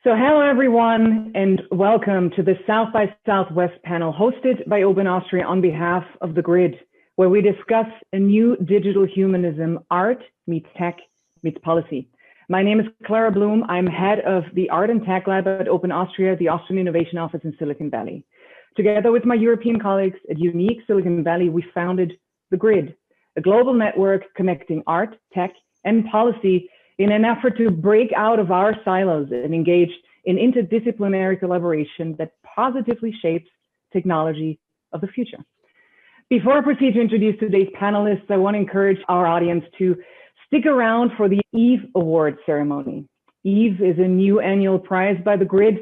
So hello everyone and welcome to the South by Southwest panel hosted by Open Austria on behalf of the Grid, where we discuss a new digital humanism, art meets tech meets policy. My name is Clara Bloom. I'm head of the Art and Tech Lab at Open Austria, the Austrian Innovation Office in Silicon Valley. Together with my European colleagues at Unique Silicon Valley, we founded the Grid, a global network connecting art, tech, and policy in an effort to break out of our silos and engage in interdisciplinary collaboration that positively shapes technology of the future. Before I proceed to introduce today's panelists, I want to encourage our audience to stick around for the EVE Award ceremony. EVE is a new annual prize by the Grid,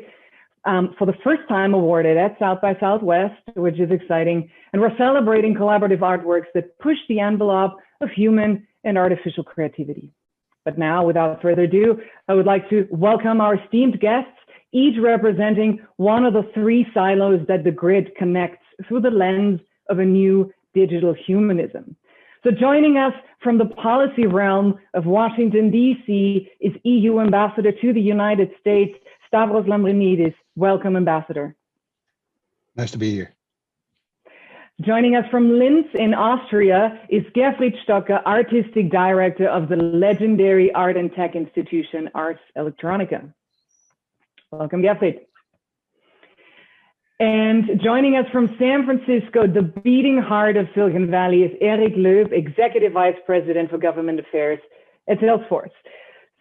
for the first time awarded at South by Southwest, which is exciting. And we're celebrating collaborative artworks that push the envelope of human and artificial creativity. But now, without further ado, I would like to welcome our esteemed guests, each representing one of the three silos that the Grid connects through the lens of a new digital humanism. So joining us from the policy realm of Washington, D.C. is EU Ambassador to the United States, Stavros Lambrinidis. Welcome, Ambassador. Nice to be here. Joining us from Linz in Austria is Gerfried Stocker, Artistic Director of the legendary art and tech institution, Ars Electronica. Welcome, Gerfried. And joining us from San Francisco, the beating heart of Silicon Valley, is Eric Loeb, Executive Vice President for Government Affairs at Salesforce.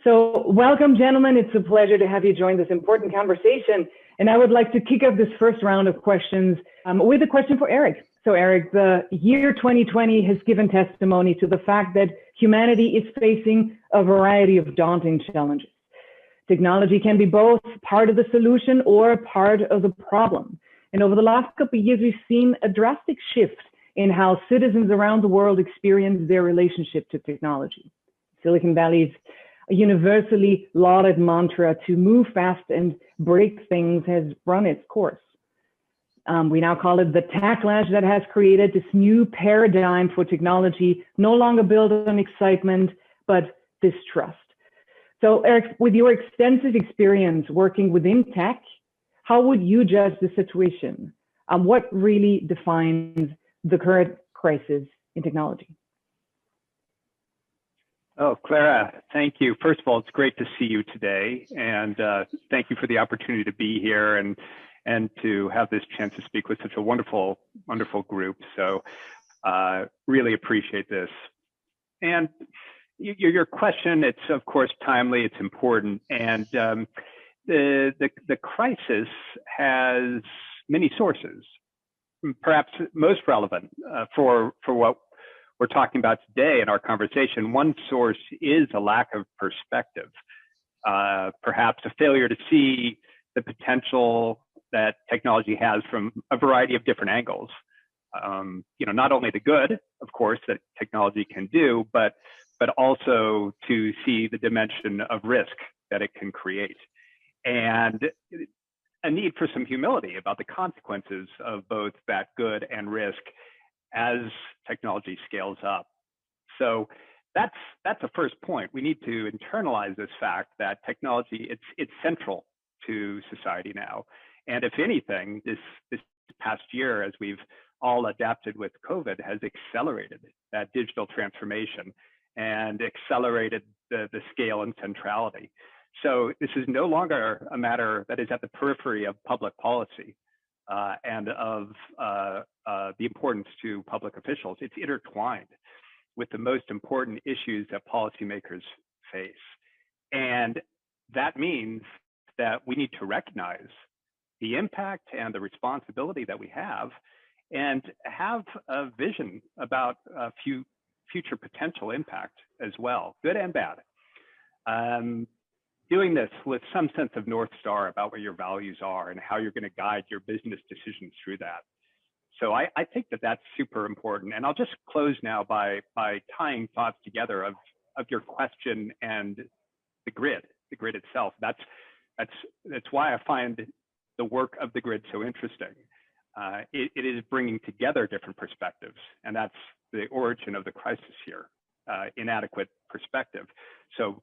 So welcome, gentlemen. It's a pleasure to have you join this important conversation. And I would like to kick off this first round of questions with a question for Eric. So Eric, the year 2020 has given testimony to the fact that humanity is facing a variety of daunting challenges. Technology can be both part of the solution or part of the problem. And over the last couple of years, we've seen a drastic shift in how citizens around the world experience their relationship to technology. Silicon Valley's a universally lauded mantra to move fast and break things has run its course. We now call it the techlash that has created this new paradigm for technology, no longer built on excitement, but distrust. So Eric, with your extensive experience working within tech, how would you judge the situation? What really defines the current crisis in technology? Oh, Clara, thank you. First of all, it's great to see you today, and thank you for the opportunity to be here and to have this chance to speak with such a wonderful, wonderful group. So really appreciate this. And your question, it's of course timely, it's important. And the crisis has many sources, perhaps most relevant for what we're talking about today in our conversation. One source is a lack of perspective, perhaps a failure to see the potential that technology has from a variety of different angles. Not only the good, of course, that technology can do, but also to see the dimension of risk that it can create. And a need for some humility about the consequences of both that good and risk as technology scales up. So that's the first point. We need to internalize this fact that technology, it's central to society now. And if anything, this past year, as we've all adapted with COVID, has accelerated that digital transformation and accelerated the scale and centrality. So this is no longer a matter that is at the periphery of public policy and of the importance to public officials. It's intertwined with the most important issues that policymakers face. And that means that we need to recognize the impact and the responsibility that we have and have a vision about future potential impact as well, good and bad. Doing this with some sense of North Star about what your values are and how you're going to guide your business decisions through that. So I think that that's super important. And I'll just close now by tying thoughts together of your question and the grid itself. That's why I find the work of the Grid so interesting. It is bringing together different perspectives, and that's the origin of the crisis here, inadequate perspective. So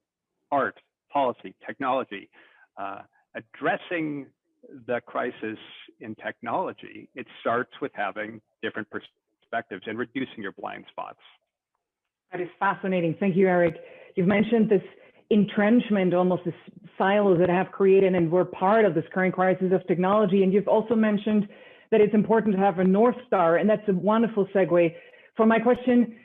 art, policy, technology, addressing the crisis in technology, it starts with having different perspectives and reducing your blind spots. That is fascinating. Thank you, Eric. You've mentioned this entrenchment, almost this silos that have created, and we're part of this current crisis of technology. And you've also mentioned that it's important to have a North Star, and that's a wonderful segue for my question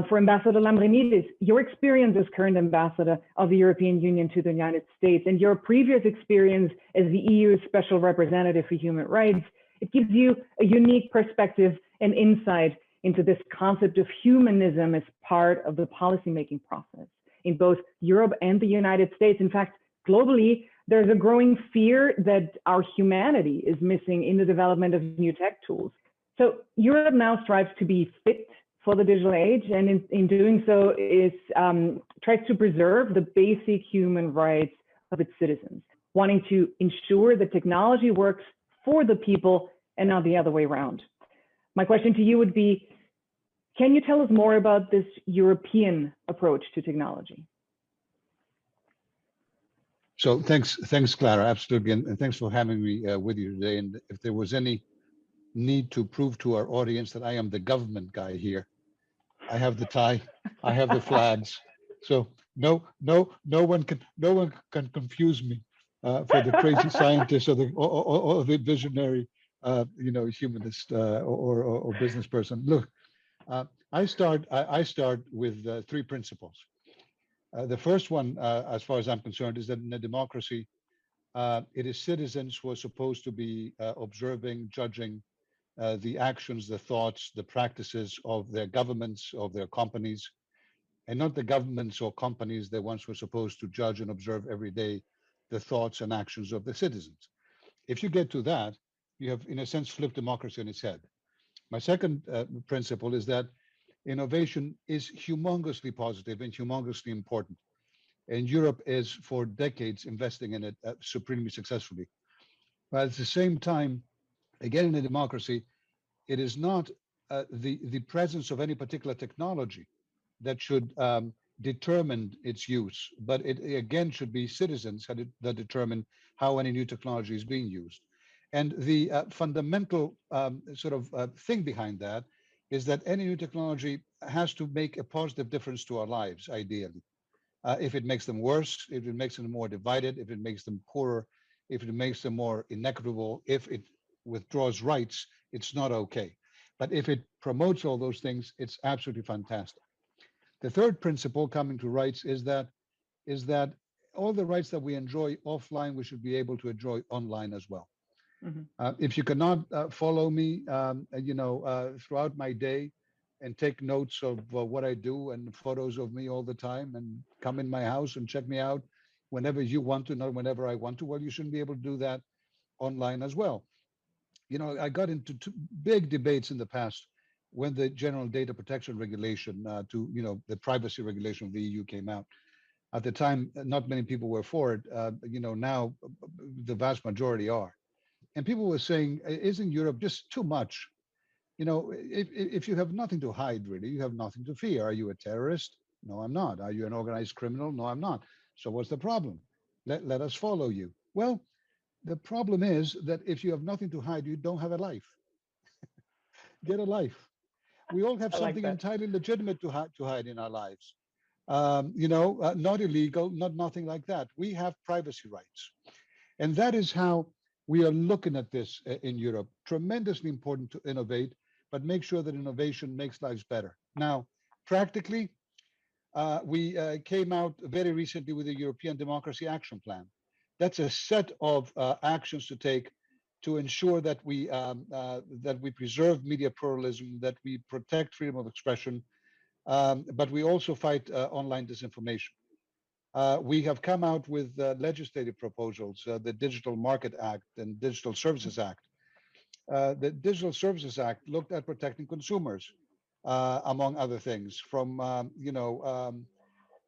for Ambassador Lambrinidis. Your experience as current ambassador of the European Union to the United States and your previous experience as the EU's special representative for human rights, it gives you a unique perspective and insight into this concept of humanism as part of the policymaking process in both Europe and the United States. In fact, globally, there's a growing fear that our humanity is missing in the development of new tech tools. So Europe now strives to be fit for the digital age, and in doing so is tries to preserve the basic human rights of its citizens, wanting to ensure that technology works for the people and not the other way around. My question to you would be, can you tell us more about this European approach to technology? So thanks, Clara, absolutely, and thanks for having me with you today. And if there was any need to prove to our audience that I am the government guy here, I have the tie, I have the flags, so no one can confuse me for the crazy scientist or the visionary, humanist or business person. Look, I start with 3 principles. The first one, as far as I'm concerned, is that in a democracy, it is citizens who are supposed to be observing, judging the actions, the thoughts, the practices of their governments, of their companies, and not the governments or companies, the ones who are supposed to judge and observe every day the thoughts and actions of the citizens. If you get to that, you have, in a sense, flipped democracy on its head. My second principle is that innovation is humongously positive and humongously important. And Europe is, for decades, investing in it supremely successfully. But at the same time, again, in a democracy, it is not the presence of any particular technology that should determine its use, but it again should be citizens that determine how any new technology is being used. And the fundamental thing behind that is that any new technology has to make a positive difference to our lives, ideally. If it makes them worse, if it makes them more divided, if it makes them poorer, if it makes them more inequitable, if it withdraws rights, it's not okay. But if it promotes all those things, it's absolutely fantastic. The third principle, coming to rights, is that all the rights that we enjoy offline, we should be able to enjoy online as well. Mm-hmm. If you cannot follow me, throughout my day and take notes of what I do and photos of me all the time and come in my house and check me out whenever you want to, not whenever I want to, well, you shouldn't be able to do that online as well. I got into 2 big debates in the past when the General Data Protection Regulation the privacy regulation of the EU came out. At the time, not many people were for it. Now the vast majority are. And people were saying, isn't Europe just too much? If you have nothing to hide, really, you have nothing to fear. Are you a terrorist? No, I'm not. Are you an organized criminal? No, I'm not. So what's the problem? Let us follow you. Well, the problem is that if you have nothing to hide, you don't have a life. Get a life. We all have something entirely legitimate to hide in our lives. Not illegal, not nothing like that. We have privacy rights. And that is how we are looking at this in Europe. Tremendously important to innovate, but make sure that innovation makes lives better. Now, practically, we came out very recently with the European Democracy Action Plan. That's a set of actions to take to ensure that we preserve media pluralism, that we protect freedom of expression, but we also fight online disinformation. We have come out with legislative proposals, the Digital Market Act and Digital Services Act. The Digital Services Act looked at protecting consumers, among other things, from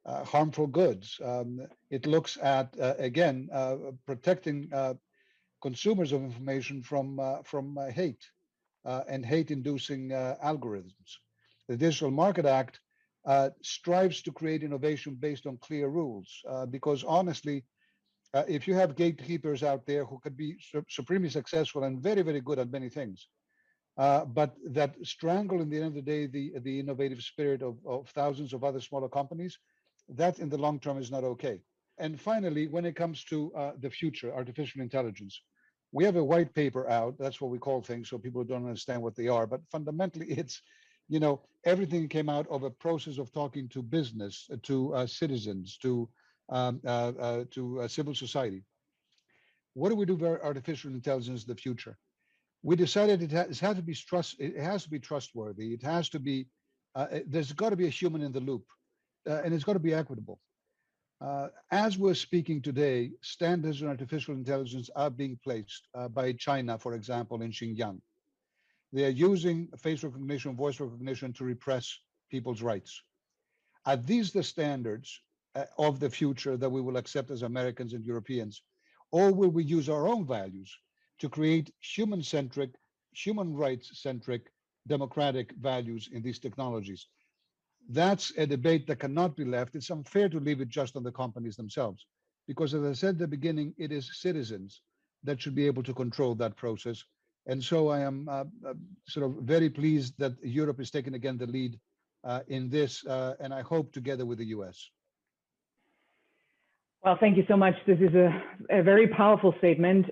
harmful goods. It looks at again protecting consumers of information from hate and hate-inducing algorithms. The Digital Market Act strives to create innovation based on clear rules, because honestly, if you have gatekeepers out there who could be supremely successful and very, very good at many things, but that strangle in the end of the day the innovative spirit of thousands of other smaller companies, that in the long term is not okay. And finally, when it comes to the future, artificial intelligence, we have a white paper out. That's what we call things, so people don't understand what they are. But fundamentally, it's, everything came out of a process of talking to business, to citizens, to civil society. What do we do with artificial intelligence in the future? We decided it has to be trustworthy. It has to be. There's got to be a human in the loop, and it's got to be equitable. As we're speaking today, standards on artificial intelligence are being placed by China, for example, in Xinjiang. They are using face recognition, voice recognition to repress people's rights. Are these the standards of the future that we will accept as Americans and Europeans? Or will we use our own values to create human-centric, human rights-centric, democratic values in these technologies? That's a debate that cannot be left. It's unfair to leave it just on the companies themselves, because as I said at the beginning, it is citizens that should be able to control that process. And so I am sort of very pleased that Europe is taking again the lead in this, and I hope together with the US. Well, thank you so much. This is a very powerful statement.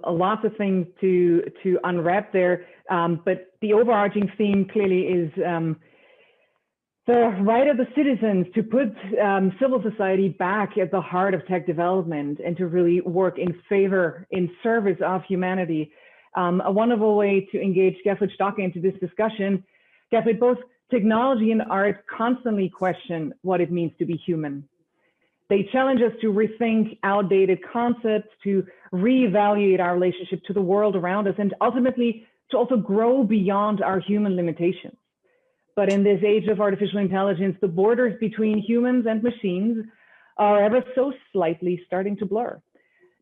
Lots of things to unwrap there, but the overarching theme clearly is the right of the citizens to put civil society back at the heart of tech development and to really work in favor, in service of humanity. A wonderful way to engage Gerfried Stocke into this discussion. Gerfried, both technology and art constantly question what it means to be human. They challenge us to rethink outdated concepts, to reevaluate our relationship to the world around us, and ultimately to also grow beyond our human limitations. But in this age of artificial intelligence, the borders between humans and machines are ever so slightly starting to blur.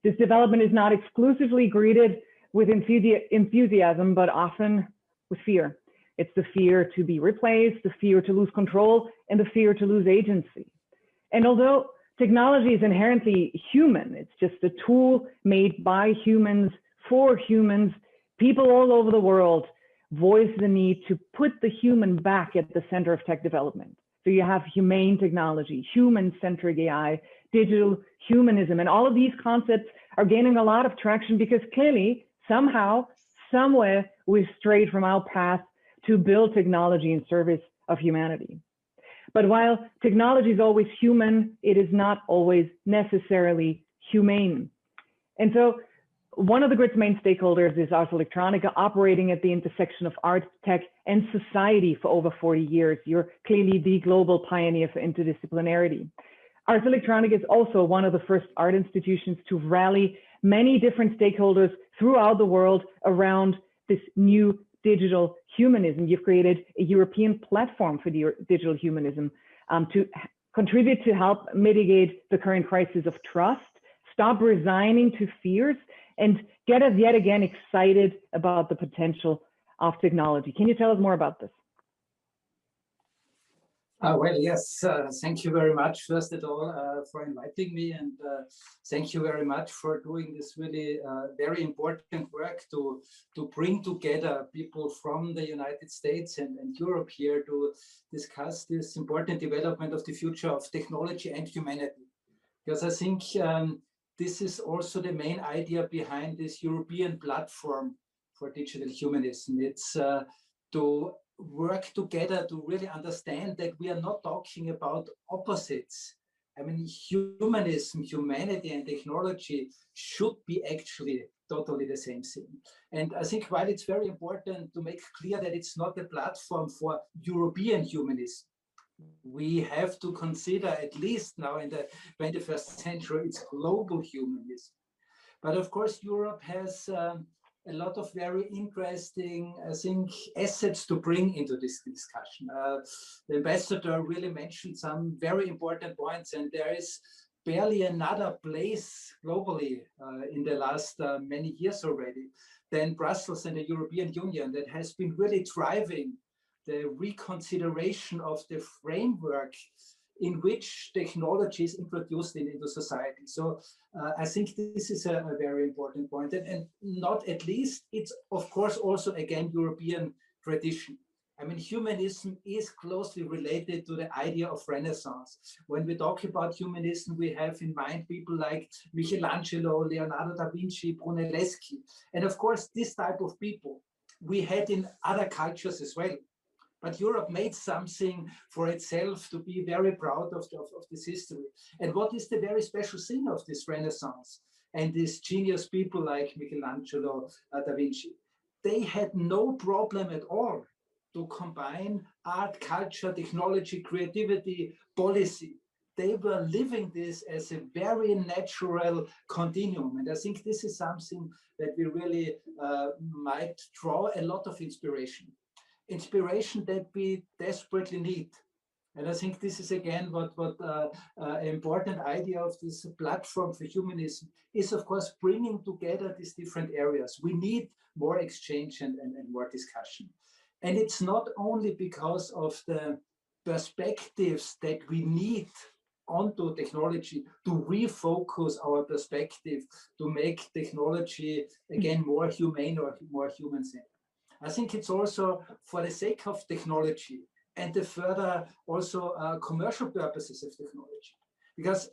This development is not exclusively greeted with enthusiasm, but often with fear. It's the fear to be replaced, the fear to lose control, and the fear to lose agency. And although technology is inherently human, it's just a tool made by humans for humans, people all over the world voice the need to put the human back at the center of tech development. So you have humane technology, human-centric AI, digital humanism, and all of these concepts are gaining a lot of traction because clearly, somehow, somewhere, we've strayed from our path to build technology in service of humanity. But while technology is always human, it is not always necessarily humane. And so one of the GRID's main stakeholders is Ars Electronica, operating at the intersection of art, tech, and society for over 40 years. You're clearly the global pioneer for interdisciplinarity. Ars Electronica is also one of the first art institutions to rally many different stakeholders throughout the world around this new digital humanism. You've created a European platform for digital humanism to contribute to help mitigate the current crisis of trust, stop resigning to fears, and get us yet again excited about the potential of technology. Can you tell us more about this? Well, yes, thank you very much, first of all, for inviting me, and thank you very much for doing this really very important work to bring together people from the United States and Europe here to discuss this important development of the future of technology and humanity. Because I think this is also the main idea behind this European platform for digital humanism. It's to work together to really understand that we are not talking about opposites. I mean, humanism, humanity, and technology should be actually totally the same thing. And I think while it's very important to make clear that it's not a platform for European humanism, we have to consider, at least now in the 21st century, it's global humanism. But of course, Europe has a lot of very interesting, I think, assets to bring into this discussion. The ambassador really mentioned some very important points, and there is barely another place globally in the last many years already than Brussels and the European Union that has been really driving the reconsideration of the framework in which technology is introduced into society. So I think this is a very important point. And not at least, it's of course also again European tradition. I mean, humanism is closely related to the idea of Renaissance. When we talk about humanism, we have in mind people like Michelangelo, Leonardo da Vinci, Brunelleschi. And of course, this type of people we had in other cultures as well. But Europe made something for itself to be very proud of this history. And what is the very special thing of this Renaissance and these genius people like Michelangelo, da Vinci? They had no problem at all to combine art, culture, technology, creativity, policy. They were living this as a very natural continuum. And I think this is something that we really might draw a lot of inspiration that we desperately need. And I think this is again what an important idea of this platform for humanism is, of course, bringing together these different areas. We need more exchange and more discussion. And it's not only because of the perspectives that we need onto technology to refocus our perspective to make technology again more humane or more human-centered. I think it's also for the sake of technology and the further also commercial purposes of technology. Because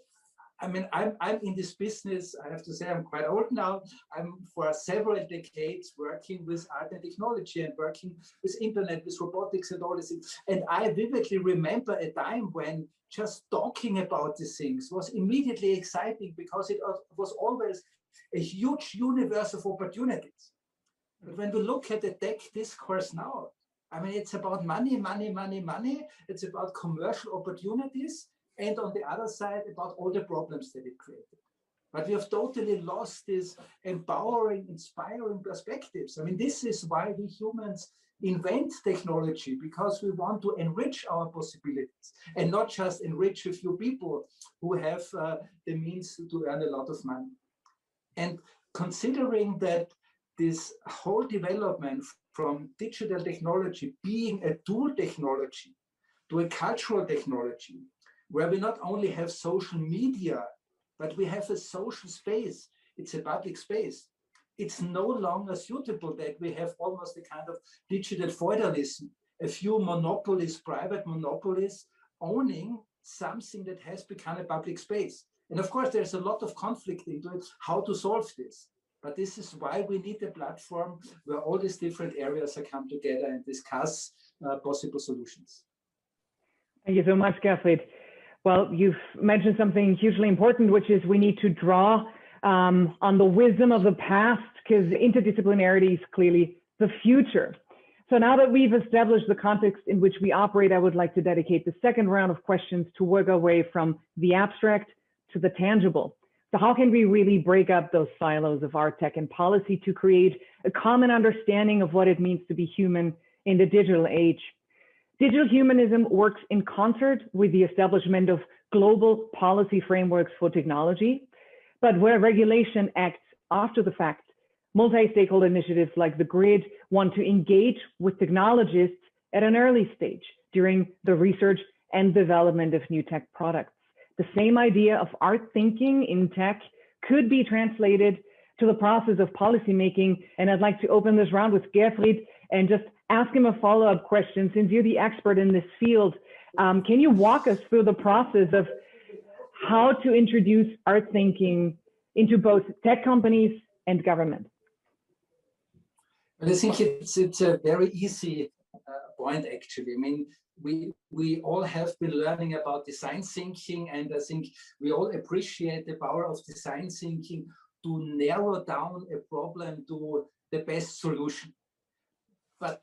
I mean, I'm in this business, I have to say I'm quite old now. I'm for several decades working with art and technology and working with internet, with robotics and all these things. And I vividly remember a time when just talking about these things was immediately exciting because it was always a huge universe of opportunities. But when we look at the tech discourse now, I mean, it's about money, money, money, money. It's about commercial opportunities. And on the other side, about all the problems that it created. But we have totally lost this empowering, inspiring perspectives. I mean, this is why we humans invent technology, because we want to enrich our possibilities and not just enrich a few people who have the means to earn a lot of money. And considering that this whole development from digital technology being a tool technology to a cultural technology, where we not only have social media, but we have a social space. It's a public space. It's no longer suitable that we have almost a kind of digital feudalism, a few monopolies, private monopolies, owning something that has become a public space. And of course, there's a lot of conflict into it, how to solve this. But this is why we need a platform where all these different areas come together and discuss possible solutions. Thank you so much, Gerfried. Well, you've mentioned something hugely important, which is we need to draw on the wisdom of the past, because interdisciplinarity is clearly the future. So now that we've established the context in which we operate, I would like to dedicate the second round of questions to work our way from the abstract to the tangible. So how can we really break up those silos of art, tech, and policy to create a common understanding of what it means to be human in the digital age? Digital humanism works in concert with the establishment of global policy frameworks for technology, but where regulation acts after the fact, multi-stakeholder initiatives like the GRID want to engage with technologists at an early stage during the research and development of new tech products. The same idea of art thinking in tech could be translated to the process of policymaking, and I'd like to open this round with Gerfried and just ask him a follow-up question. Since you're the expert in this field, can you walk us through the process of how to introduce art thinking into both tech companies and government? Well, I think it's a very easy point, actually. I mean, we all have been learning about design thinking, and I think we all appreciate the power of design thinking to narrow down a problem to the best solution. But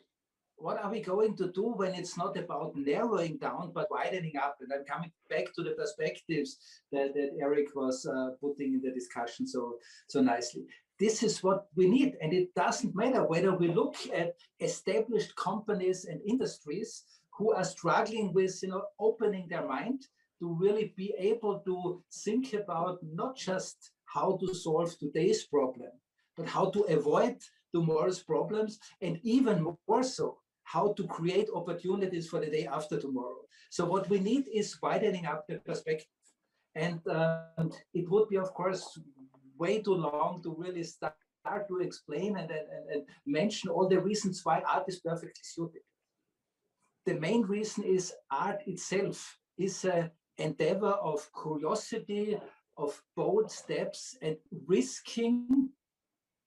what are we going to do when it's not about narrowing down, but widening up? And I'm coming back to the perspectives that Eric was putting in the discussion so nicely. This is what we need. And it doesn't matter whether we look at established companies and industries who are struggling with opening their mind to really be able to think about not just how to solve today's problem, but how to avoid tomorrow's problems, and even more so, how to create opportunities for the day after tomorrow. So what we need is widening up the perspective. And it would be, of course, way too long to really start to explain and mention all the reasons why art is perfectly suited. The main reason is art itself is an endeavor of curiosity, of bold steps, and risking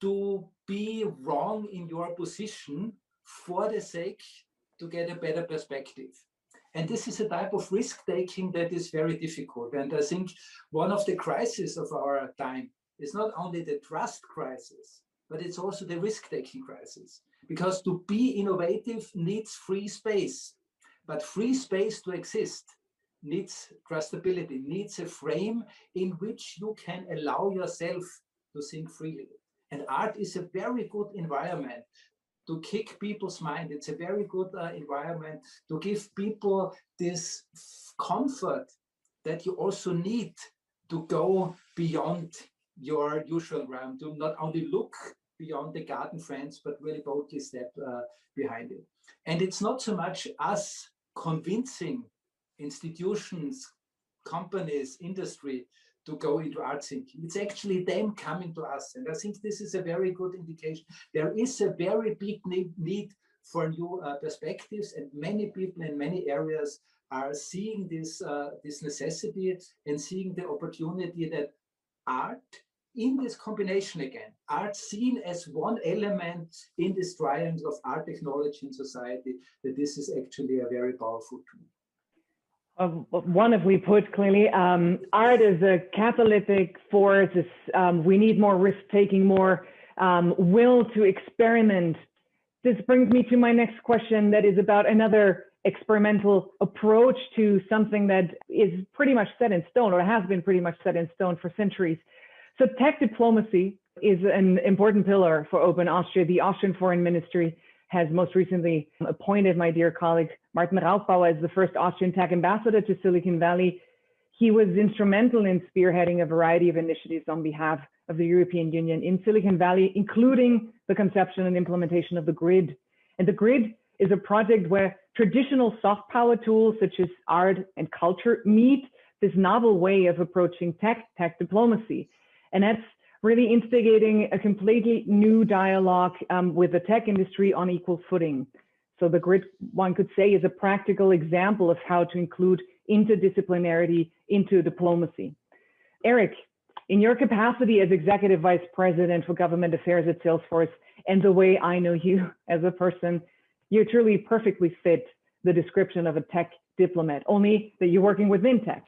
to be wrong in your position for the sake to get a better perspective. And this is a type of risk-taking that is very difficult. And I think one of the crises of our time is not only the trust crisis, but it's also the risk-taking crisis. Because to be innovative needs free space. But free space to exist needs trustability, needs a frame in which you can allow yourself to think freely. And art is a very good environment to kick people's mind. It's a very good environment to give people this comfort that you also need to go beyond your usual realm, to not only look beyond the garden fence, but really boldly step behind it. And it's not so much us convincing institutions, companies, industry to go into art thinking. It's actually them coming to us. And I think this is a very good indication. There is a very big need for new perspectives, and many people in many areas are seeing this, this necessity and seeing the opportunity that art, in this combination again, art seen as one element in this triumph of art, technology, and society, that this is actually a very powerful tool. Wonderfully put, clearly. Art is a catalytic force. We need more risk-taking, more will to experiment. This brings me to my next question, that is about another experimental approach to something that is pretty much set in stone, or has been pretty much set in stone for centuries. So tech diplomacy is an important pillar for Open Austria. The Austrian Foreign Ministry has most recently appointed my dear colleague Martin Raufbauer as the first Austrian tech ambassador to Silicon Valley. He was instrumental in spearheading a variety of initiatives on behalf of the European Union in Silicon Valley, including the conception and implementation of the grid. And the grid is a project where traditional soft power tools such as art and culture meet this novel way of approaching tech diplomacy. And that's really instigating a completely new dialogue with the tech industry on equal footing. So the grid, one could say, is a practical example of how to include interdisciplinarity into diplomacy. Eric, in your capacity as Executive Vice President for Government Affairs at Salesforce, and the way I know you as a person, you truly perfectly fit the description of a tech diplomat, only that you're working within tech.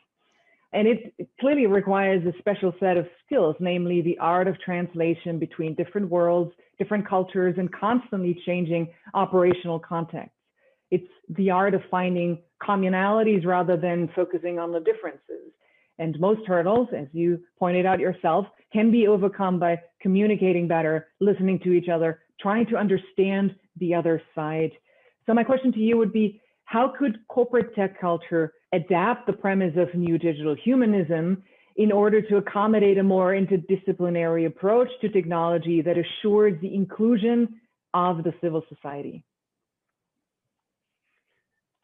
And it clearly requires a special set of skills, namely the art of translation between different worlds, different cultures, and constantly changing operational contexts. It's the art of finding commonalities rather than focusing on the differences. And most hurdles, as you pointed out yourself, can be overcome by communicating better, listening to each other, trying to understand the other side. So my question to you would be, how could corporate tech culture adapt the premise of new digital humanism in order to accommodate a more interdisciplinary approach to technology that assures the inclusion of the civil society?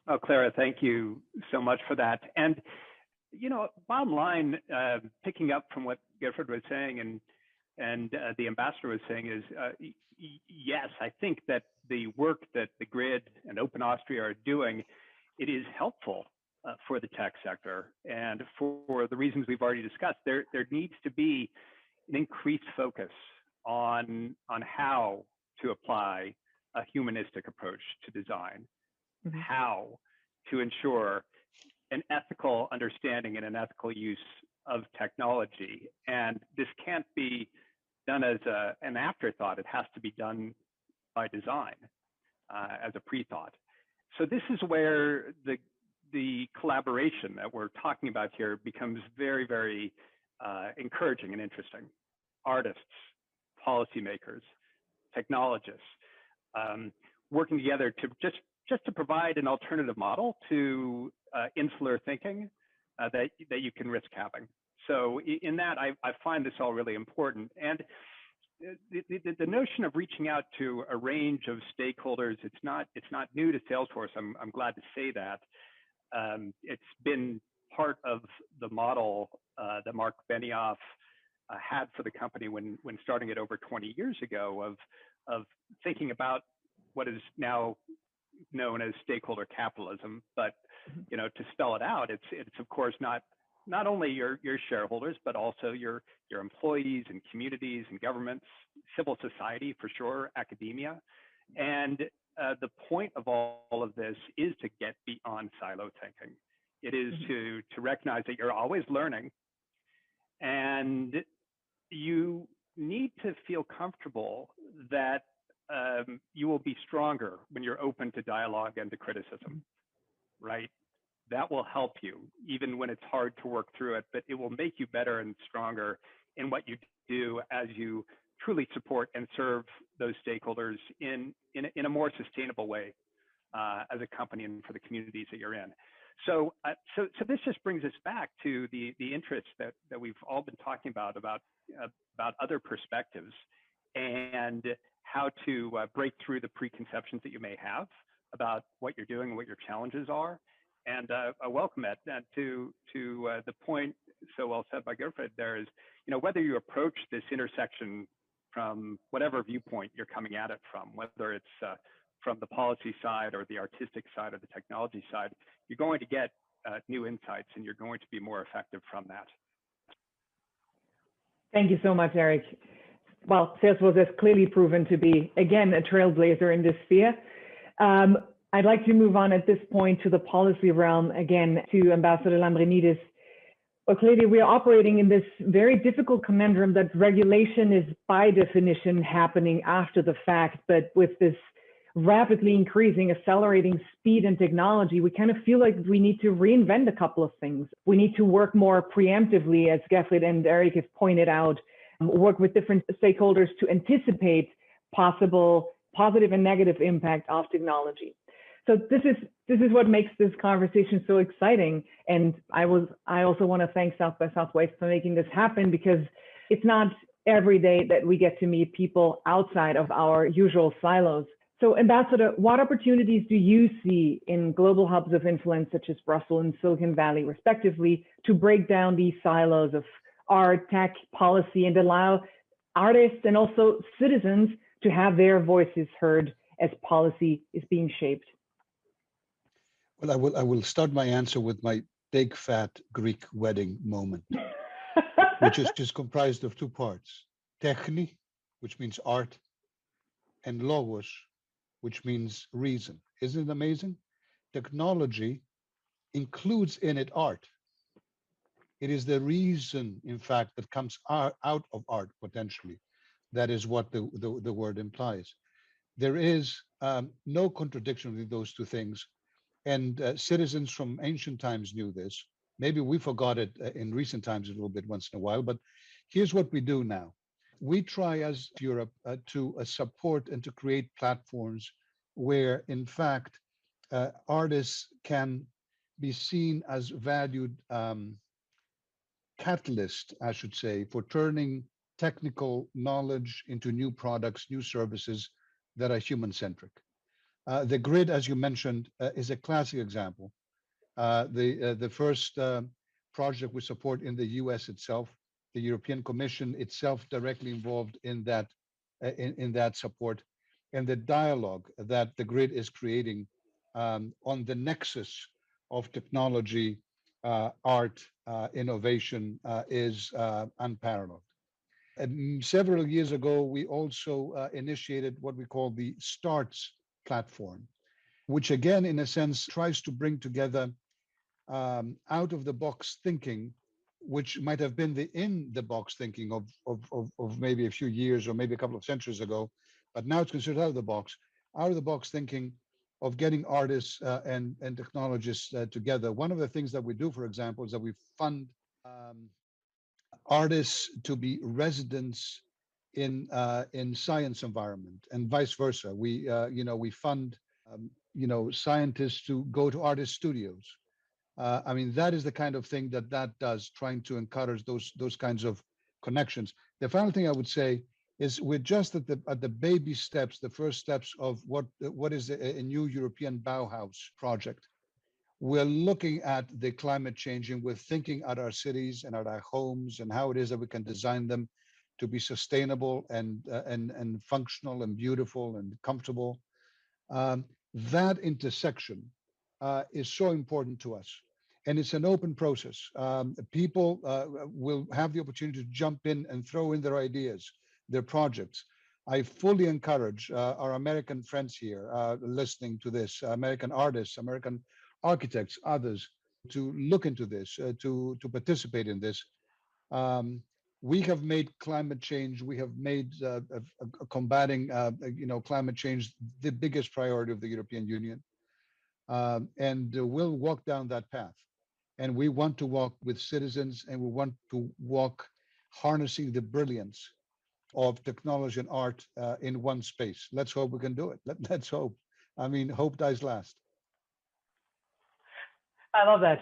Oh, Clara, thank you so much for that. And, you know, bottom line, picking up from what Gerfried was saying and the ambassador was saying is, yes, I think that the work that the Grid and Open Austria are doing, it is helpful for the tech sector. And for the reasons we've already discussed, there needs to be an increased focus on how to apply a humanistic approach to design, how to ensure an ethical understanding and an ethical use of technology. And this can't be done as an afterthought. It has to be done by design, as a pre-thought. So this is where the collaboration that we're talking about here becomes very, very encouraging and interesting. Artists, policymakers, technologists, working together to just to provide an alternative model to insular thinking that you can risk having. So in that, I find this all really important. And the notion of reaching out to a range of stakeholders, it's not new to Salesforce. I'm glad to say that. It's been part of the model that Mark Benioff had for the company when starting it over 20 years ago of thinking about what is now known as stakeholder capitalism. But to spell it out, it's of course not only your shareholders, but also your employees and communities and governments, civil society for sure, academia. And the point of all of this is to get beyond silo thinking. It is to recognize that you're always learning, and you need to feel comfortable that you will be stronger when you're open to dialogue and to criticism, right? That will help you, even when it's hard to work through it, but it will make you better and stronger in what you do as you truly support and serve those stakeholders in a more sustainable way as a company and for the communities that you're in. So this just brings us back to the interest that we've all been talking about other perspectives and how to break through the preconceptions that you may have about what you're doing and what your challenges are. And I welcome it to the point so well said by Gerfried there is, whether you approach this intersection from whatever viewpoint you're coming at it from, whether it's from the policy side or the artistic side or the technology side, you're going to get new insights and you're going to be more effective from that. Thank you so much, Eric. Well, Salesforce has clearly proven to be, again, a trailblazer in this sphere. I'd like to move on at this point to the policy realm, again, to Ambassador Lambrinidis. Well, clearly, we are operating in this very difficult conundrum that regulation is by definition happening after the fact, but with this rapidly increasing, accelerating speed and technology, we kind of feel like we need to reinvent a couple of things. We need to work more preemptively, as Gerfried and Eric have pointed out, work with different stakeholders to anticipate possible positive and negative impact of technology. So this is what makes this conversation so exciting. And I also want to thank South by Southwest for making this happen, because it's not every day that we get to meet people outside of our usual silos. So Ambassador, what opportunities do you see in global hubs of influence such as Brussels and Silicon Valley, respectively, to break down these silos of art, tech, policy, and allow artists and also citizens to have their voices heard as policy is being shaped? Well, I will start my answer with my big fat Greek wedding moment, which is just comprised of two parts: Techni, which means art, and logos, which means reason. Isn't it amazing? Technology includes in it art. It is the reason, in fact, that comes out of art potentially. That is what the word implies. There is no contradiction with those two things. And citizens from ancient times knew this. Maybe we forgot it in recent times a little bit once in a while, but here's what we do now. We try as Europe to support and to create platforms where, in fact, artists can be seen as valued catalyst, I should say, for turning technical knowledge into new products, new services that are human-centric. The grid, as you mentioned, is a classic example. The first project we support in the US itself, the European Commission itself directly involved in that support, and the dialogue that the grid is creating on the nexus of technology, art, innovation is unparalleled. And several years ago, we also initiated what we call the STARTS platform, which again, in a sense, tries to bring together out-of-the-box thinking, which might have been the in-the-box thinking of maybe a few years or maybe a couple of centuries ago, but now it's considered out-of-the-box thinking of getting artists and technologists together. One of the things that we do, for example, is that we fund artists to be residents in science environment, and vice versa. We fund scientists to go to artist studios. I mean, that is the kind of thing that does, trying to encourage those kinds of connections. The final thing I would say is we're just at the baby steps, the first steps of what is a new European Bauhaus project. We're looking at the climate change, and we're thinking at our cities and at our homes and how it is that we can design them to be sustainable and functional and beautiful and comfortable. That intersection is so important to us, and it's an open process. People will have the opportunity to jump in and throw in their ideas, their projects. I fully encourage our American friends here listening to this, American artists, American architects, others, to look into this, to participate in this. We have made climate change, we have made combating climate change the biggest priority of the European Union. And we'll walk down that path. And we want to walk with citizens, and we want to walk harnessing the brilliance of technology and art in one space. Let's hope we can do it. Let's hope. I mean, hope dies last. I love that.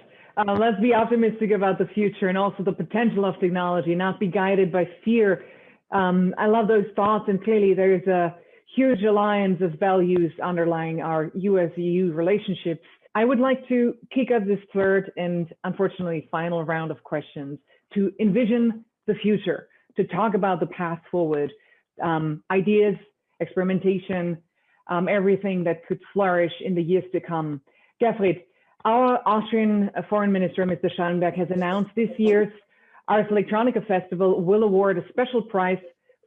Let's be optimistic about the future and also the potential of technology, not be guided by fear. I love those thoughts, and clearly there's a huge alliance of values underlying our US-EU relationships. I would like to kick off this third and unfortunately final round of questions to envision the future, to talk about the path forward, ideas, experimentation, everything that could flourish in the years to come. Gerfried, our Austrian Foreign Minister, Mr. Schallenberg, has announced this year's Ars Electronica Festival will award a special prize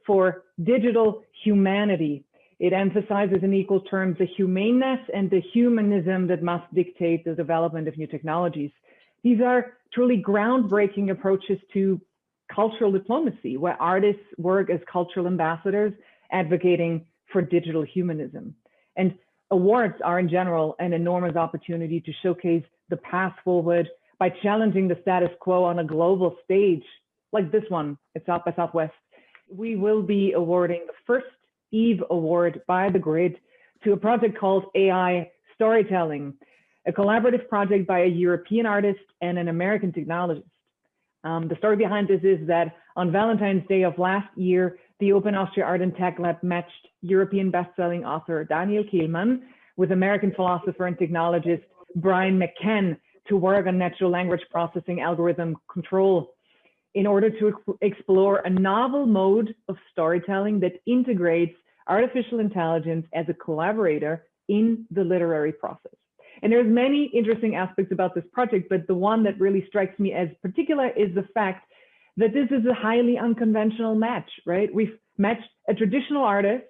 for digital humanity. It emphasizes in equal terms the humaneness and the humanism that must dictate the development of new technologies. These are truly groundbreaking approaches to cultural diplomacy, where artists work as cultural ambassadors advocating for digital humanism. And awards are in general an enormous opportunity to showcase the path forward by challenging the status quo on a global stage, like this one at South by Southwest. We will be awarding the first EVE Award by the Grid to a project called AI Storytelling, a collaborative project by a European artist and an American technologist. The story behind this is that on Valentine's Day of last year, the Open Austria Art and Tech Lab matched European best-selling author Daniel Kehlmann with American philosopher and technologist Brian McCann to work on natural language processing algorithm control in order to explore a novel mode of storytelling that integrates artificial intelligence as a collaborator in the literary process. And there's many interesting aspects about this project, but the one that really strikes me as particular is the fact that this is a highly unconventional match, right? We've matched a traditional artist,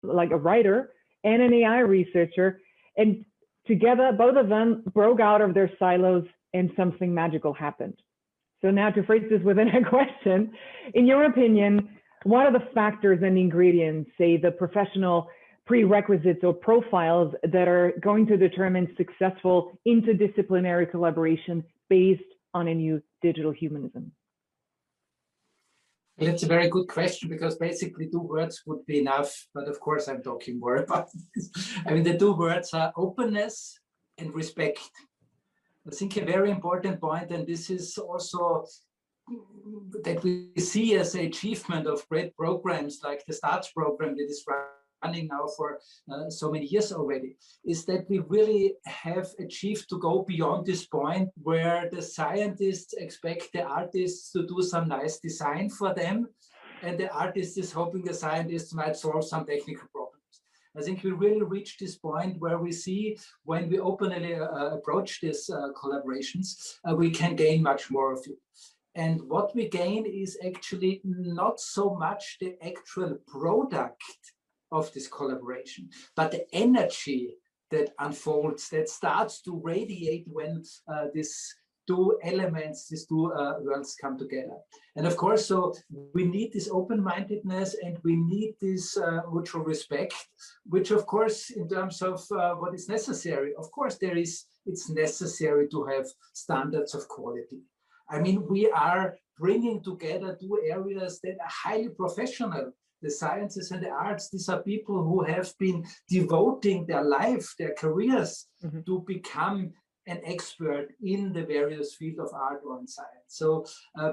like a writer, and an AI researcher, and together, both of them broke out of their silos and something magical happened. So now to phrase this within a question, in your opinion, what are the factors and ingredients, say the professional prerequisites or profiles that are going to determine successful interdisciplinary collaboration based on a new digital humanism? Well, it's a very good question, because basically 2 words would be enough, but of course I'm talking more about this. I mean, the 2 words are openness and respect. I think a very important point, and this is also that we see as an achievement of great programs like the STARTS program that is running now for so many years already, is that we really have achieved to go beyond this point where the scientists expect the artists to do some nice design for them, and the artist is hoping the scientists might solve some technical problems. I think we really reached this point where we see, when we openly approach these collaborations, we can gain much more of it. And what we gain is actually not so much the actual product of this collaboration, but the energy that unfolds, that starts to radiate when these 2 elements, these 2 worlds come together. And of course, so we need this open-mindedness, and we need this mutual respect, which of course, in terms of what is necessary, of course, it's necessary to have standards of quality. I mean, we are bringing together 2 areas that are highly professional. The sciences and the arts, these are people who have been devoting their life, their careers to become an expert in the various fields of art or in science. So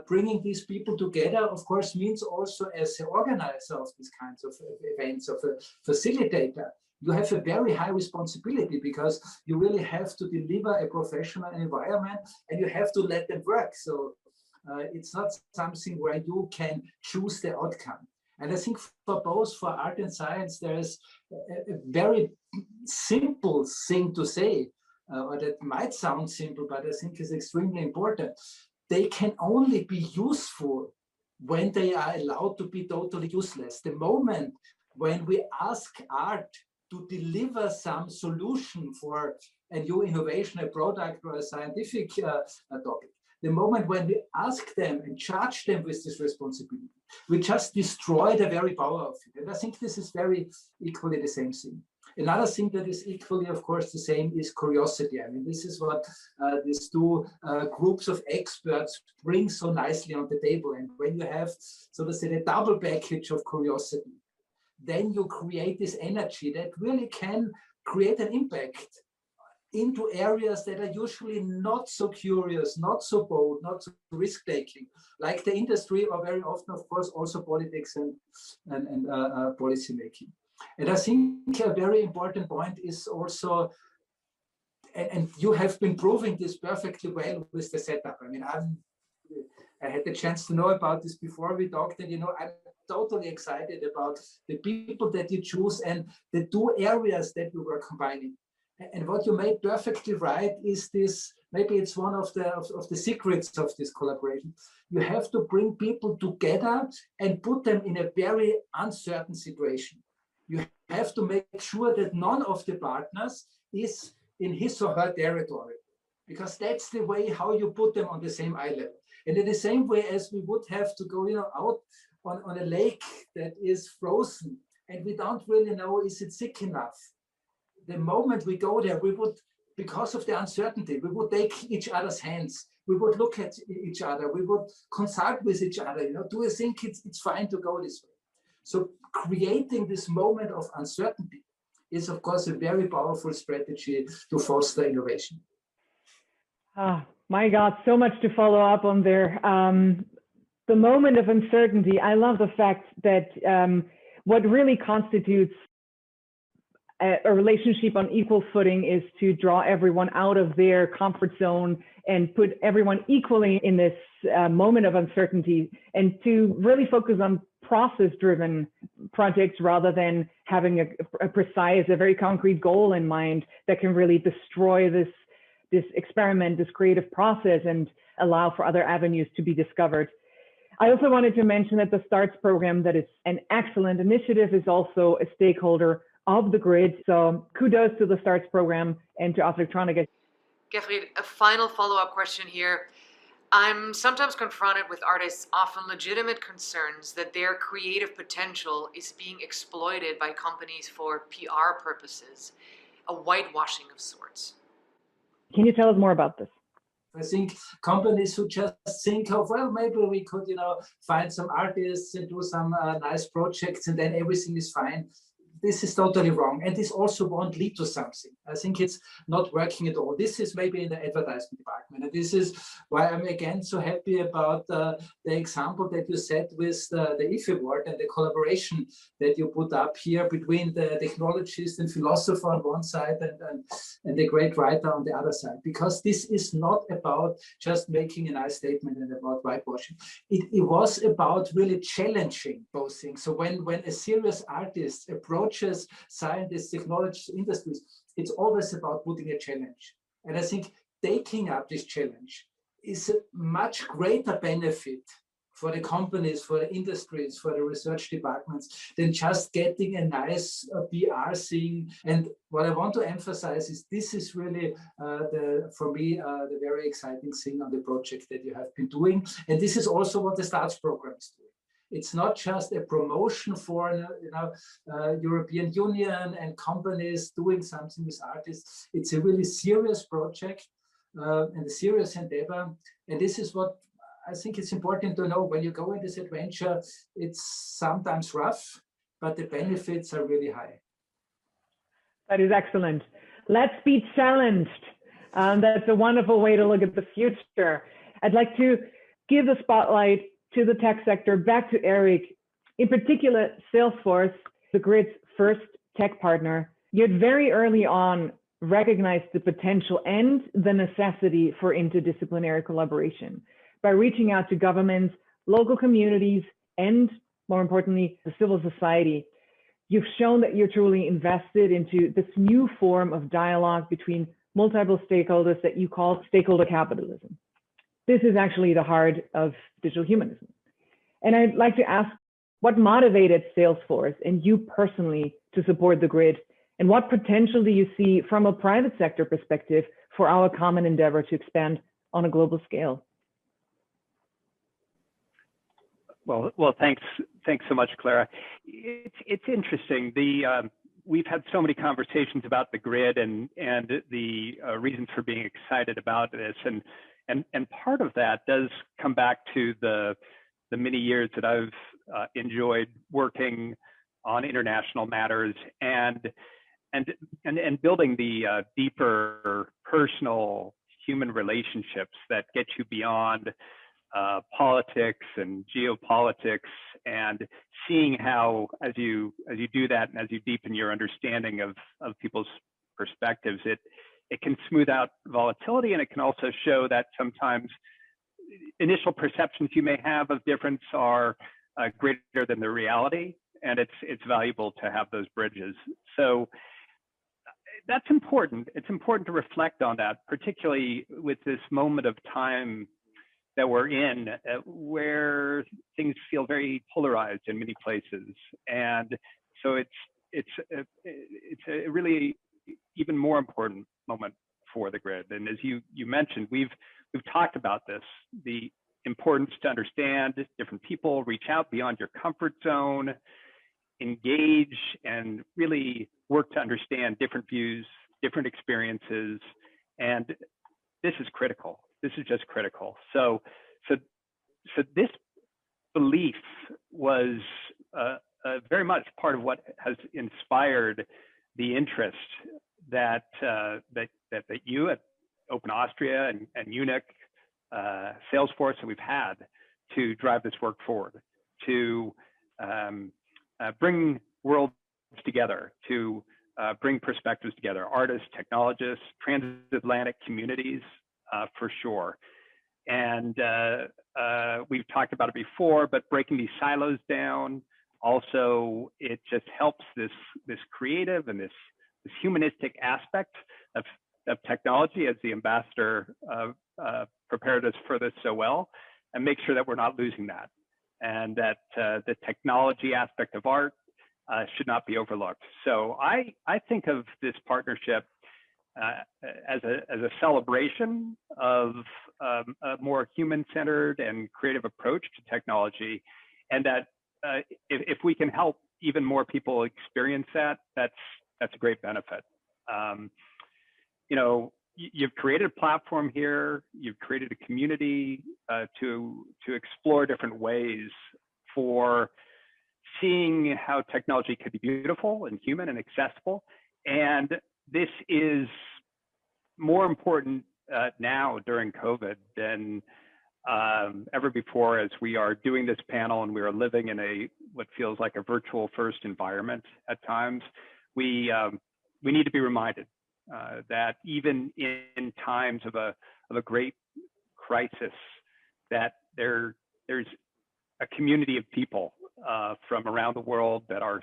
bringing these people together, of course, means also as an organizer of these kinds of events, of a facilitator, you have a very high responsibility because you really have to deliver a professional environment and you have to let them work. So it's not something where you can choose the outcome. And I think for both for art and science, there's a very simple thing to say, or that might sound simple, but I think is extremely important. They can only be useful when they are allowed to be totally useless. The moment when we ask art to deliver some solution for a new innovation, a product, or a scientific topic, the moment when we ask them and charge them with this responsibility, we just destroy the very power of it. And I think this is very equally the same thing. Another thing that is equally, of course, the same is curiosity. I mean, this is what these two groups of experts bring so nicely on the table. And when you have, so to say, the double package of curiosity, then you create this energy that really can create an impact into areas that are usually not so curious, not so bold, not so risk-taking, like the industry, or very often, of course, also politics and policy making. And I think a very important point is also, and you have been proving this perfectly well with the setup. I mean, I had the chance to know about this before we talked, and I'm totally excited about the people that you choose and the two areas that you were combining. And what you made perfectly right is this, maybe it's one of the secrets of this collaboration. You have to bring people together and put them in a very uncertain situation. You have to make sure that none of the partners is in his or her territory, because that's the way how you put them on the same eye level. And in the same way as we would have to go out on a lake that is frozen and we don't really know, is it thick enough? The moment we go there, we would, because of the uncertainty, we would take each other's hands. We would look at each other. We would consult with each other. Do you think it's fine to go this way? So creating this moment of uncertainty is, of course, a very powerful strategy to foster innovation. My God, so much to follow up on there. The moment of uncertainty, I love the fact that what really constitutes a relationship on equal footing is to draw everyone out of their comfort zone and put everyone equally in this moment of uncertainty, and to really focus on process-driven projects rather than having a precise, a very concrete goal in mind that can really destroy this experiment, this creative process, and allow for other avenues to be discovered. I also wanted to mention that the STARTS program, that is an excellent initiative, is also a stakeholder of the grid. So kudos to the STARTS program and to Electronica. Gerfried, a final follow-up question here. I'm sometimes confronted with artists' often legitimate concerns that their creative potential is being exploited by companies for PR purposes, a whitewashing of sorts. Can you tell us more about this? I think companies who just think of, well, maybe we could, find some artists and do some nice projects and then everything is fine. This is totally wrong. And this also won't lead to something. I think it's not working at all. This is maybe in the advertising department. And this is why I'm again so happy about the example that you set with the IF Award and the collaboration that you put up here between the technologist and philosopher on one side and the great writer on the other side. Because this is not about just making a nice statement and about whitewashing. It was about really challenging both things. So when a serious artist approaches scientists, technologists, industries, it's always about putting a challenge. And I think taking up this challenge is a much greater benefit for the companies, for the industries, for the research departments than just getting a nice PR thing. And what I want to emphasize is this is really, for me, the very exciting thing on the project that you have been doing. And this is also what the STARTS program is doing. It's not just a promotion for European Union and companies doing something with artists. It's a really serious project and a serious endeavor. And this is what I think it's important to know. When you go in this adventure, it's sometimes rough, but the benefits are really high. That is excellent. Let's be challenged. That's a wonderful way to look at the future. I'd like to give the spotlight to the tech sector, back to Eric. In particular, Salesforce, the grid's first tech partner, you had very early on recognized the potential and the necessity for interdisciplinary collaboration by reaching out to governments, local communities, and more importantly, the civil society. You've shown that you're truly invested into this new form of dialogue between multiple stakeholders that you call stakeholder capitalism. This is actually the heart of digital humanism. And I'd like to ask, what motivated Salesforce and you personally to support the grid? And what potential do you see from a private sector perspective for our common endeavor to expand on a global scale? Well, thanks so much, Clara. It's interesting. We've had so many conversations about the grid and the reasons for being excited about this, and part of that does come back to the many years that I've enjoyed working on international matters and building the deeper personal human relationships that get you beyond politics and geopolitics, and seeing how as you do that and as you deepen your understanding of people's perspectives, it can smooth out volatility, and it can also show that sometimes initial perceptions you may have of difference are greater than the reality, and it's valuable to have those bridges. So that's important. It's important to reflect on that, particularly with this moment of time that we're in, where things feel very polarized in many places, and so it's a really even more important moment for the grid. And as you mentioned, we've talked about this, the importance to understand different people, reach out beyond your comfort zone, engage, and really work to understand different views, different experiences, and this is critical. This is just critical. So this belief was very much part of what has inspired the interest that you at Open Austria and UNIC, Salesforce, and we've had to drive this work forward, to bring worlds together, to bring perspectives together, artists, technologists, transatlantic communities, for sure. And we've talked about it before, but breaking these silos down, also, it just helps this creative and this humanistic aspect of technology, as the ambassador prepared us for this so well, and make sure that we're not losing that, and that the technology aspect of art should not be overlooked. So I think of this partnership as a celebration of a more human-centered and creative approach to technology, and that if we can help even more people experience that, that's a great benefit. You know, you've created a platform here, you've created a community to explore different ways for seeing how technology could be beautiful and human and accessible. And this is more important now during COVID than ever before, as we are doing this panel and we are living in what feels like a virtual first environment at times. We need to be reminded that even in times of a great crisis, that there's a community of people from around the world that are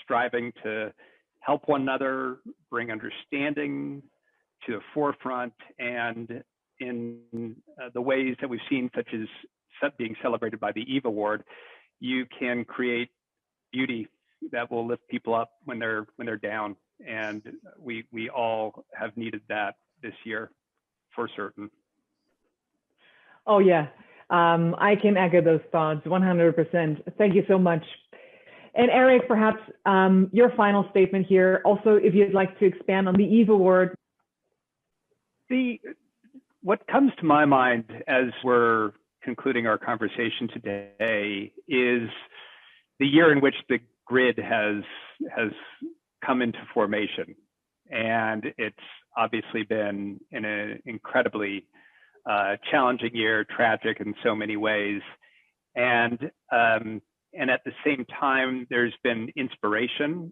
striving to help one another, bring understanding to the forefront, and in the ways that we've seen, such as being celebrated by the Eve Award, you can create beauty that will lift people up when they're down. And we all have needed that this year, for certain. Oh yeah, I can echo those thoughts 100%. Thank you so much. And Eric, perhaps your final statement here. Also, if you'd like to expand on the Eve Award. What comes to my mind as we're concluding our conversation today is the year in which the grid has come into formation. And it's obviously been in an incredibly challenging year, tragic in so many ways. And at the same time, there's been inspiration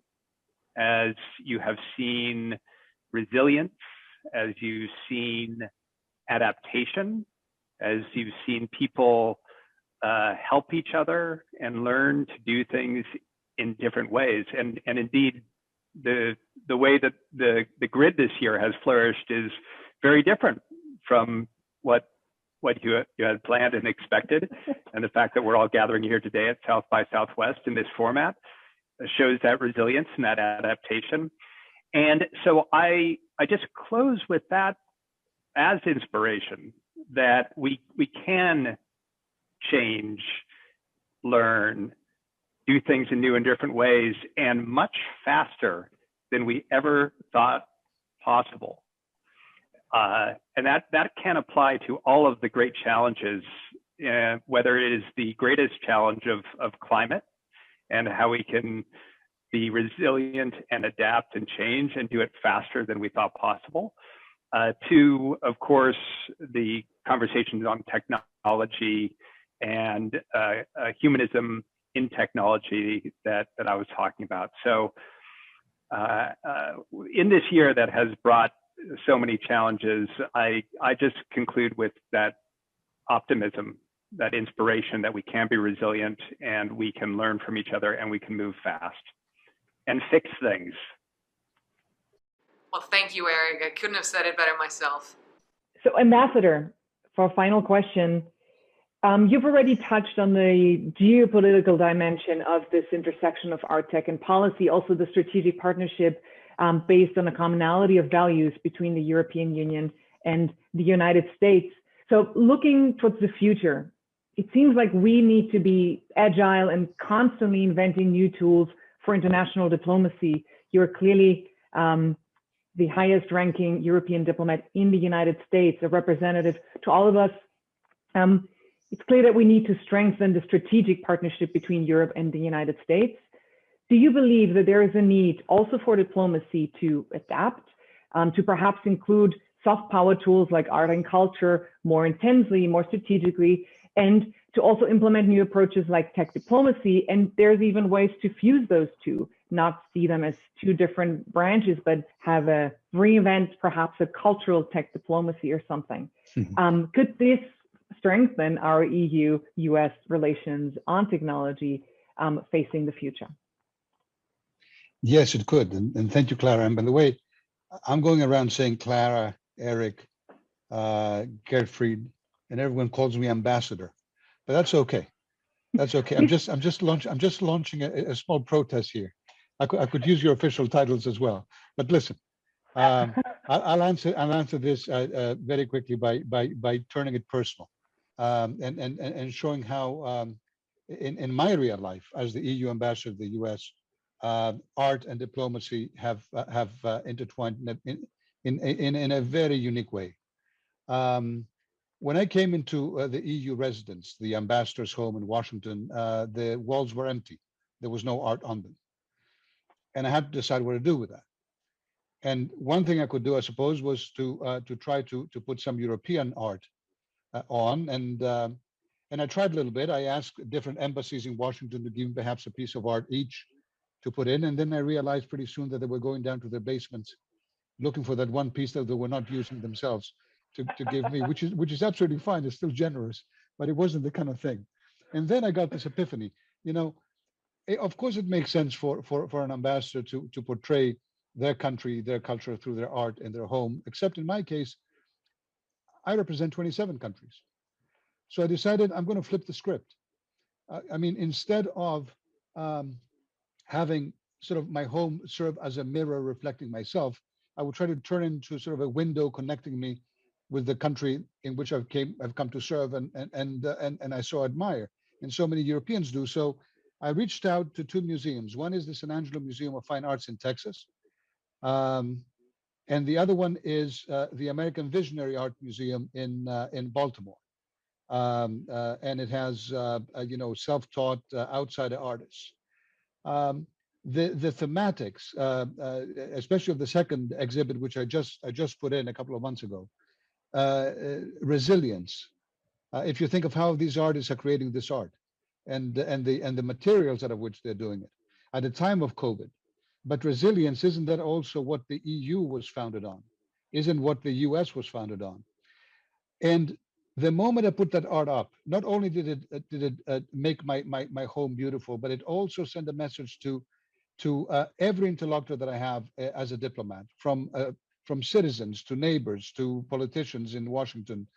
as you have seen resilience, as you've seen adaptation, as you've seen people help each other and learn to do things in different ways. And indeed, the way that the grid this year has flourished is very different from what you had planned and expected. And the fact that we're all gathering here today at South by Southwest in this format shows that resilience and that adaptation. And so I just close with that as inspiration, that we can change, learn, do things in new and different ways, and much faster than we ever thought possible. And that can apply to all of the great challenges, whether it is the greatest challenge of climate and how we can be resilient and adapt and change and do it faster than we thought possible, to, of course, the conversations on technology and humanism in technology that I was talking about. So in this year that has brought so many challenges, I just conclude with that optimism, that inspiration that we can be resilient and we can learn from each other and we can move fast and fix things. Well, thank you, Eric. I couldn't have said it better myself. So, Ambassador, for a final question, you've already touched on the geopolitical dimension of this intersection of art, tech, and policy, also the strategic partnership based on a commonality of values between the European Union and the United States. So looking towards the future, it seems like we need to be agile and constantly inventing new tools for international diplomacy. You're clearly the highest ranking European diplomat in the United States, a representative to all of us. It's clear that we need to strengthen the strategic partnership between Europe and the United States. Do you believe that there is a need also for diplomacy to adapt, to perhaps include soft power tools like art and culture more intensely, more strategically, and to also implement new approaches like tech diplomacy? And there's even ways to fuse those two, not see them as two different branches, but have a reinvent perhaps a cultural tech diplomacy or something. Could this strengthen our EU-US relations on technology facing the future? Yes, it could. And thank you, Clara. And by the way, I'm going around saying Clara, Eric, Gertfried, and everyone calls me ambassador, but that's okay. That's okay. I'm just launching a small protest here. I could use your official titles as well. But listen, I'll answer this very quickly by turning it personal, and showing how in my real life as the EU ambassador to the US, art and diplomacy have intertwined in a very unique way. When I came into the EU residence, the ambassador's home in Washington, the walls were empty. There was no art on them. And I had to decide what to do with that. And one thing I could do, I suppose, was to try to put some European art on. And I tried a little bit. I asked different embassies in Washington to give me perhaps a piece of art each to put in. And then I realized pretty soon that they were going down to their basements looking for that one piece that they were not using themselves to give me, which is absolutely fine. It's still generous, but it wasn't the kind of thing. And then I got this epiphany. You know, of course, it makes sense for an ambassador to portray their country, their culture through their art in their home, except in my case, I represent 27 countries. So I decided I'm going to flip the script. I mean, instead of having sort of my home serve as a mirror reflecting myself, I would try to turn into sort of a window connecting me with the country in which I've come to serve and I so admire, and so many Europeans do. So I reached out to two museums. One is the San Angelo Museum of Fine Arts in Texas, and the other one is the American Visionary Art Museum in Baltimore, and it has self-taught outsider artists. the thematics, especially of the second exhibit, which I just put in a couple of months ago, resilience. If you think of how these artists are creating this art, and the materials out of which they're doing it at the time of COVID. But resilience, isn't that also what the EU was founded on? Isn't what the US was founded on? And the moment I put that art up, not only did it make my home beautiful, but it also sent a message to every interlocutor that I have as a diplomat, from citizens to neighbors to politicians in Washington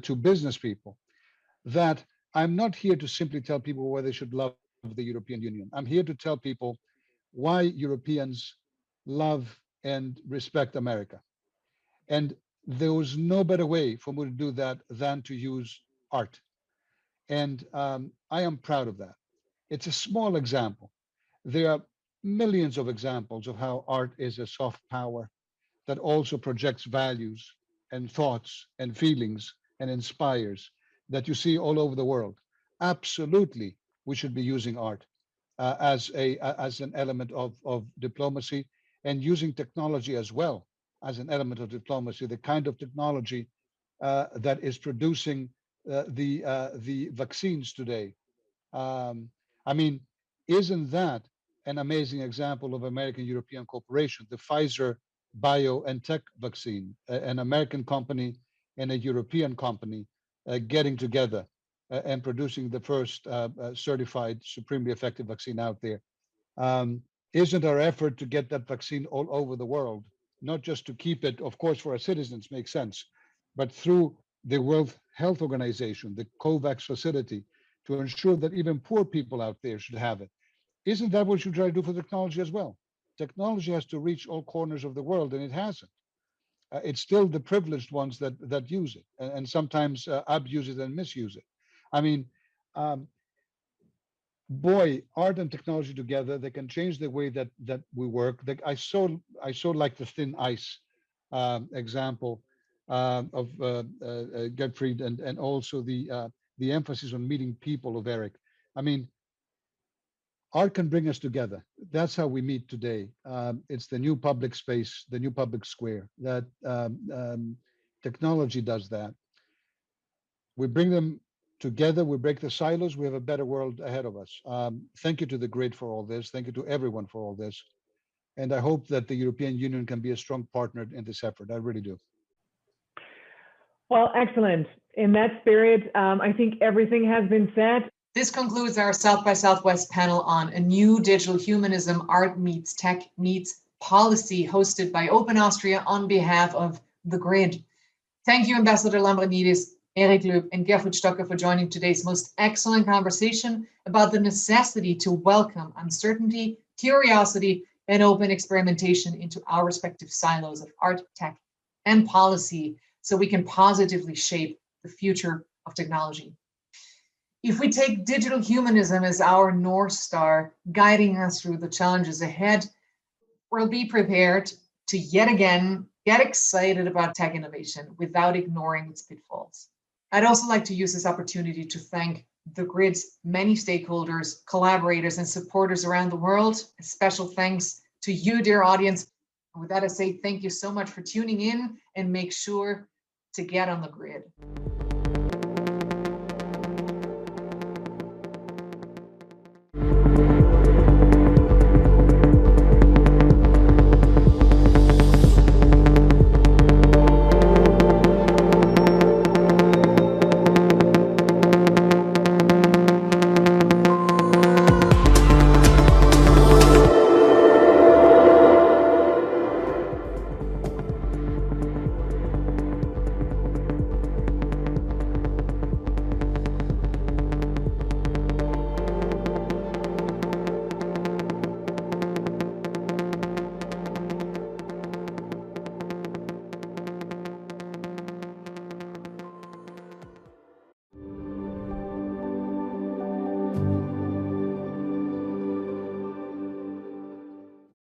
to business people, that I'm not here to simply tell people why they should love the European Union. I'm here to tell people why Europeans love and respect America. And there was no better way for me to do that than to use art. And I am proud of that. It's a small example. There are millions of examples of how art is a soft power that also projects values and thoughts and feelings and inspires, that you see all over the world. Absolutely, we should be using art as an element of diplomacy, and using technology as well as an element of diplomacy. The kind of technology that is producing the vaccines today. I mean, isn't that an amazing example of American-European cooperation? The Pfizer BioNTech vaccine, an American company and a European company getting together and producing the first certified supremely effective vaccine out there. Isn't our effort to get that vaccine all over the world, not just to keep it, of course, for our citizens, makes sense, but through the World Health Organization, the COVAX facility, to ensure that even poor people out there should have it? Isn't that what you try to do for technology as well? Technology has to reach all corners of the world, and it hasn't. It's still the privileged ones that use it, and sometimes abuse it and misuse it. I mean, boy, art and technology together, they can change the way that we work. I so like the thin ice example of Gottfried, and also the emphasis on meeting people of Eric. I mean, art can bring us together. That's how we meet today. It's the new public space, the new public square. That technology does that. We bring them together, we break the silos, we have a better world ahead of us. Thank you to the grid for all this. Thank you to everyone for all this. And I hope that the European Union can be a strong partner in this effort. I really do. Well, excellent. In that spirit, I think everything has been said. This concludes our South by Southwest panel on a new digital humanism, art meets tech meets policy, hosted by Open Austria on behalf of the Grid. Thank you, Ambassador Lambrinidis, Erik Löb, and Gerhard Stocker for joining today's most excellent conversation about the necessity to welcome uncertainty, curiosity, and open experimentation into our respective silos of art, tech, and policy, so we can positively shape the future of technology. If we take digital humanism as our North Star, guiding us through the challenges ahead, we'll be prepared to yet again get excited about tech innovation without ignoring its pitfalls. I'd also like to use this opportunity to thank the Grid's many stakeholders, collaborators, and supporters around the world. A special thanks to you, dear audience. And with that, I say thank you so much for tuning in, and make sure to get on the Grid.